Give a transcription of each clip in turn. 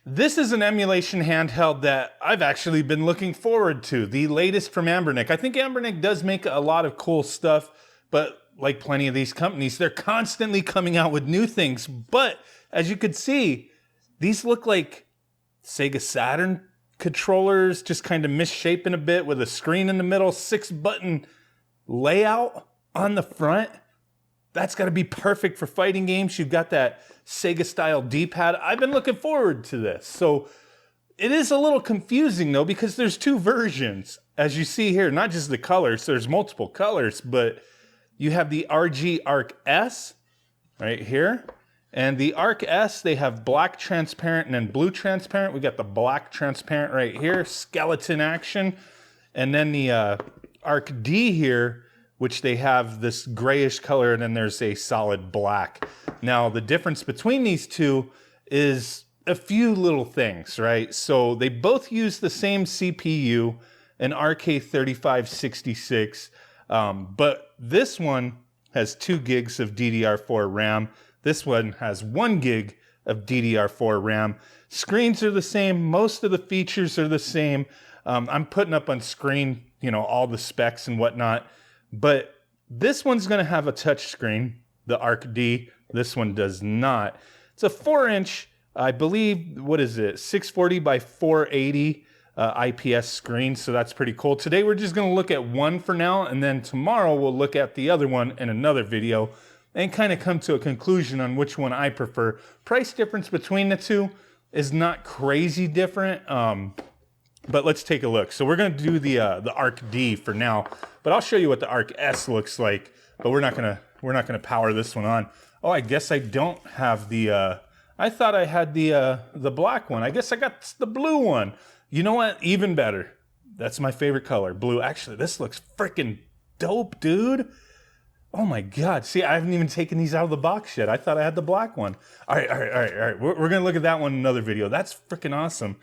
This is an emulation handheld that I've actually been looking forward to, the latest from Anbernic. I think Anbernic does make a lot of cool stuff, but like plenty of these companies, they're constantly coming out with new things. But as you could see, these look like Sega Saturn controllers, just kind of misshapen a bit with a screen in the middle, 6-button layout on the front. That's got to be perfect for fighting games. You've got that Sega-style D-pad. I've been looking forward to this. So it is a little confusing, though, because there's two versions. As you see here, not just the colors. There's multiple colors, but you have the RG Arc S right here. And the Arc S, they have black transparent and then blue transparent. We got the black transparent right here, skeleton action. And then the Arc D here, which they have this grayish color, and then there's a solid black. Now, the difference between these two is a few little things, right? So they both use the same CPU, an RK3566, but this one has 2 gigs of DDR4 RAM. This one has 1 gig of DDR4 RAM. Screens are the same. Most of the features are the same. I'm putting up on screen, all the specs and whatnot. But this one's going to have a touch screen, the Arc D. This one does not. It's a 4-inch, I believe, 640 by 480 IPS screen, so that's pretty cool. Today we're just going to look at one for now, and then tomorrow we'll look at the other one in another video and kind of come to a conclusion on which one I prefer. Price difference between the two is not crazy different, but let's take a look. So we're going to do the Arc D for now, but I'll show you what the Arc S looks like. But we're not gonna power this one on. Oh, I guess I don't have the. I thought I had the black one. I guess I got the blue one. You know what? Even better. That's my favorite color, blue. Actually, this looks freaking dope, dude. Oh my God. See, I haven't even taken these out of the box yet. I thought I had the black one. All right. We're gonna look at that one in another video. That's freaking awesome.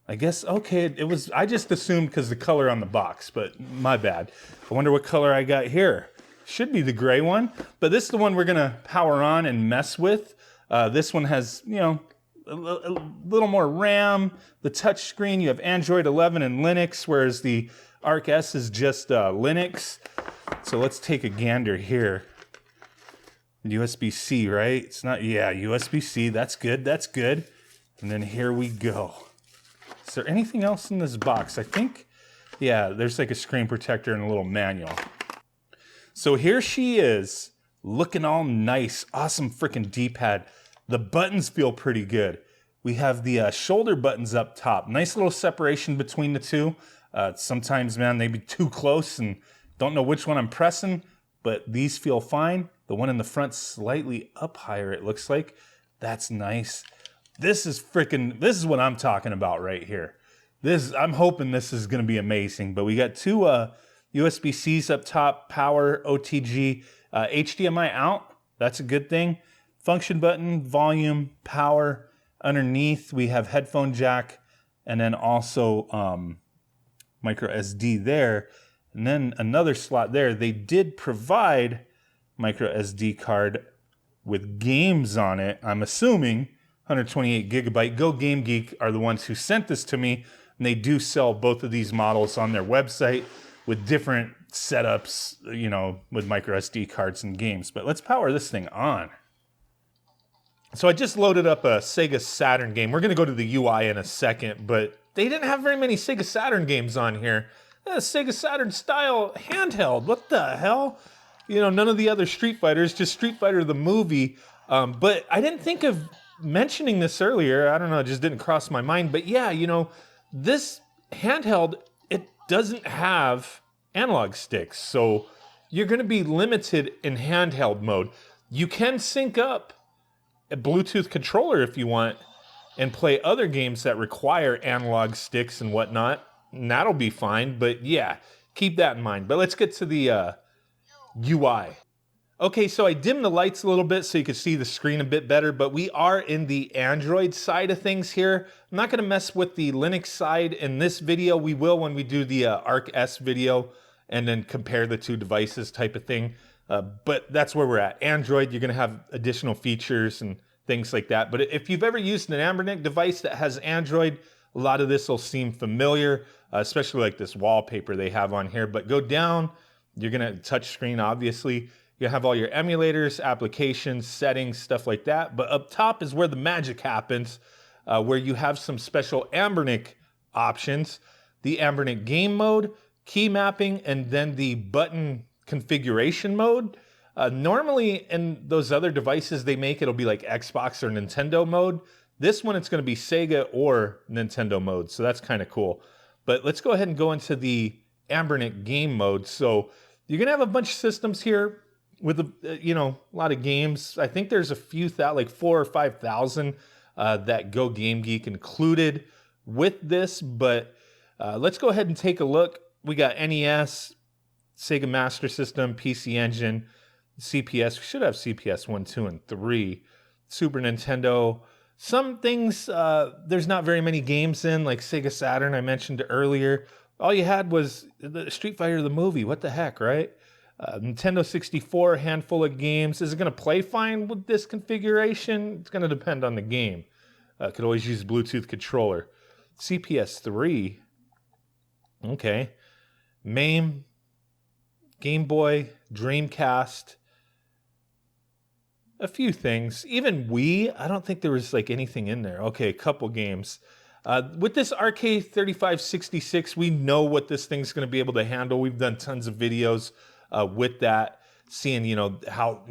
I guess, okay, I just assumed because the color on the box, but my bad. I wonder what color I got here. Should be the gray one, but this is the one we're gonna power on and mess with. This one has, a little more RAM, the touch screen, you have Android 11 and Linux, whereas the Arc S is just Linux. So let's take a gander here. USB-C, right? It's not, yeah, USB-C, that's good. And then here we go. Is there anything else in this box? I think, yeah, there's like a screen protector and a little manual. So here she is, looking all nice, awesome freaking D-pad. The buttons feel pretty good. We have the shoulder buttons up top. Nice little separation between the two. Sometimes, man, they be too close and don't know which one I'm pressing, but these feel fine. The one in the front slightly up higher, it looks like. That's nice. This is what I'm talking about right here. I'm hoping this is going to be amazing. But we got 2 USB-Cs up top, power, OTG, HDMI out. That's a good thing. Function button, volume, power. Underneath, we have headphone jack, and then also micro SD there. And then another slot there. They did provide micro SD card with games on it, I'm assuming. 128 gigabyte. Go Game Geek are the ones who sent this to me, and they do sell both of these models on their website with different setups, with micro SD cards and games. But let's power this thing on. So I just loaded up a Sega Saturn game. We're going to go to the UI in a second, but they didn't have very many Sega Saturn games on here. Sega Saturn style handheld. What the hell? None of the other Street Fighters, just Street Fighter the movie. But I didn't think of mentioning this earlier. I don't know, it just didn't cross my mind. But yeah, this handheld, it doesn't have analog sticks. So you're going to be limited in handheld mode. You can sync up a Bluetooth controller if you want and play other games that require analog sticks and whatnot. And that'll be fine. But yeah, keep that in mind. But let's get to the UI. Okay, so I dimmed the lights a little bit so you can see the screen a bit better, but we are in the Android side of things here. I'm not going to mess with the Linux side in this video. We will when we do the Arc S video and then compare the two devices type of thing. But that's where we're at. Android, you're going to have additional features and things like that. But if you've ever used an Anbernic device that has Android, a lot of this will seem familiar, especially like this wallpaper they have on here. But go down, you're gonna touch screen, obviously. You have all your emulators, applications, settings, stuff like that. But up top is where the magic happens, where you have some special Anbernic options, the Anbernic game mode, key mapping, and then the button configuration mode. Normally in those other devices they make, it'll be like Xbox or Nintendo mode. This one, it's gonna be Sega or Nintendo mode. So that's kind of cool. But let's go ahead and go into the Anbernic game mode. So you're gonna have a bunch of systems here with a lot of games. I think there's a few like 4,000 or 5,000 that Go Game Geek included with this. But let's go ahead and take a look. We got NES, Sega Master System, PC Engine, CPS. We should have CPS 1, 2, and 3. Super Nintendo. Some things there's not very many games in, like Sega Saturn I mentioned earlier. All you had was the Street Fighter the movie. What the heck, right? Nintendo 64, a handful of games. Is it going to play fine with this configuration? It's going to depend on the game. Could always use a Bluetooth controller. CPS 3. Okay. MAME, Game Boy, Dreamcast. A few things. Even Wii, I don't think there was like anything in there. Okay, a couple games. With this RK3566, we know what this thing's going to be able to handle. We've done tons of videos with that, seeing, how,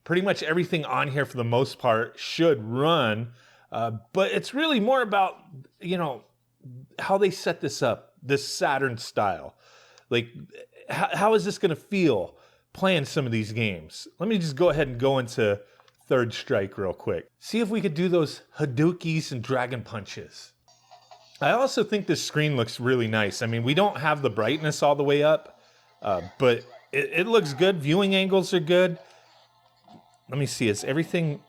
pretty much everything on here for the most part should run. But it's really more about, how they set this up, this Saturn style. Like, how is this going to feel playing some of these games? Let me just go ahead and go into Third Strike real quick. See if we could do those Hadoukens and Dragon Punches. I also think this screen looks really nice. I mean, we don't have the brightness all the way up, but it looks good. Viewing angles are good. Let me see. Is everything...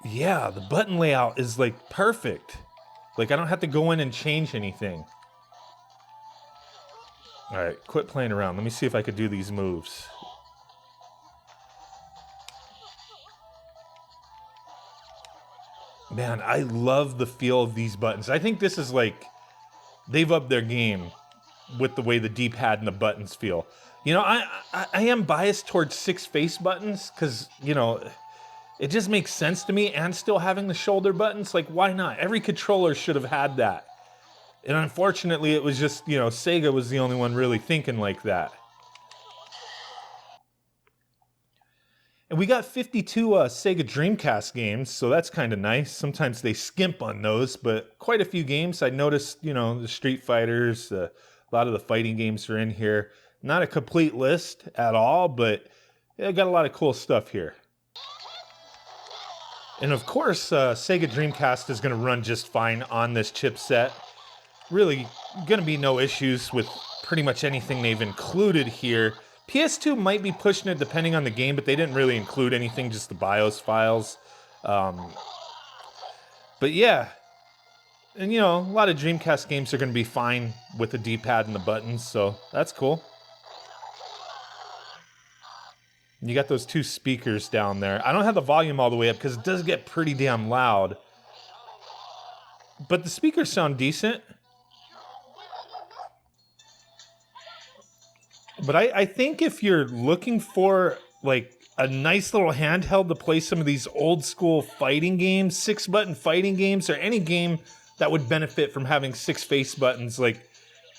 Yeah, the button layout is like perfect. Like, I don't have to go in and change anything. All right, quit playing around. Let me see if I could do these moves. Man, I love the feel of these buttons. I think this is like, they've upped their game with the way the D-pad and the buttons feel. I am biased towards 6 face buttons because, it just makes sense to me, and still having the shoulder buttons, like, why not? Every controller should have had that. And unfortunately, it was just, Sega was the only one really thinking like that. And we got 52 Sega Dreamcast games, so that's kind of nice. Sometimes they skimp on those, but quite a few games. I noticed, the Street Fighters, a lot of the fighting games are in here. Not a complete list at all, but I got a lot of cool stuff here. And of course, Sega Dreamcast is going to run just fine on this chipset. Really going to be no issues with pretty much anything they've included here. PS2 might be pushing it depending on the game, but they didn't really include anything, just the BIOS files. But yeah, and a lot of Dreamcast games are going to be fine with the D-pad and the buttons, so that's cool. You got those 2 speakers down there. I don't have the volume all the way up because it does get pretty damn loud. But the speakers sound decent. But I think if you're looking for like a nice little handheld to play some of these old school fighting games, 6-button fighting games, or any game that would benefit from having 6 face buttons, like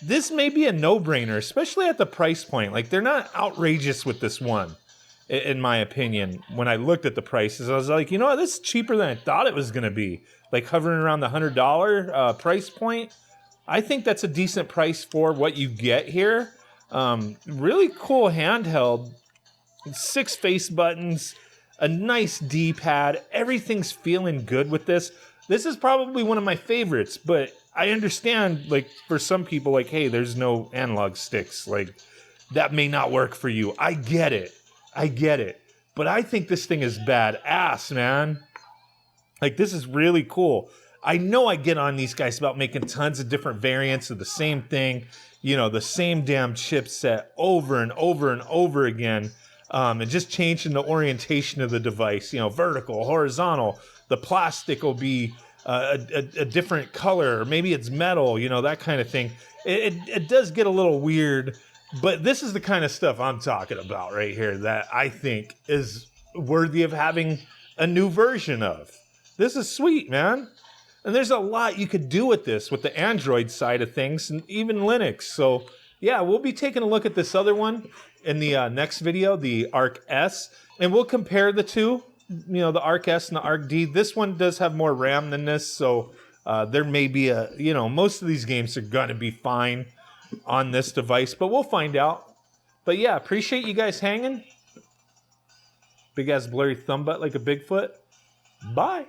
this may be a no-brainer, especially at the price point. Like, they're not outrageous with this one, in my opinion. When I looked at the prices, I was like, this is cheaper than I thought it was going to be. Like, hovering around the $100 price point. I think that's a decent price for what you get here. Really cool handheld. 6 face buttons, a nice D-pad. Everything's feeling good with this. This is probably one of my favorites, but I understand, like, for some people, like, hey, there's no analog sticks. Like, that may not work for you. I get it. But I think this thing is badass, man. Like, this is really cool. I know I get on these guys about making tons of different variants of the same thing. The same damn chipset over and over and over again. and just changing the orientation of the device, you know, vertical, horizontal. The plastic will be a different color, or maybe it's metal, you know, that kind of thing. It does get a little weird, but this is the kind of stuff I'm talking about right here that I think is worthy of having a new version of. This is sweet, man. And there's a lot you could do with this, with the Android side of things, and even Linux. So yeah, we'll be taking a look at this other one in the next video, the Arc S, and we'll compare the two, you know, the Arc S and the Arc D. This one does have more RAM than this, so there may be a, you know, most of these games are going to be fine on this device, but we'll find out. But yeah, appreciate you guys hanging. Big ass blurry thumb butt like a Bigfoot. Bye.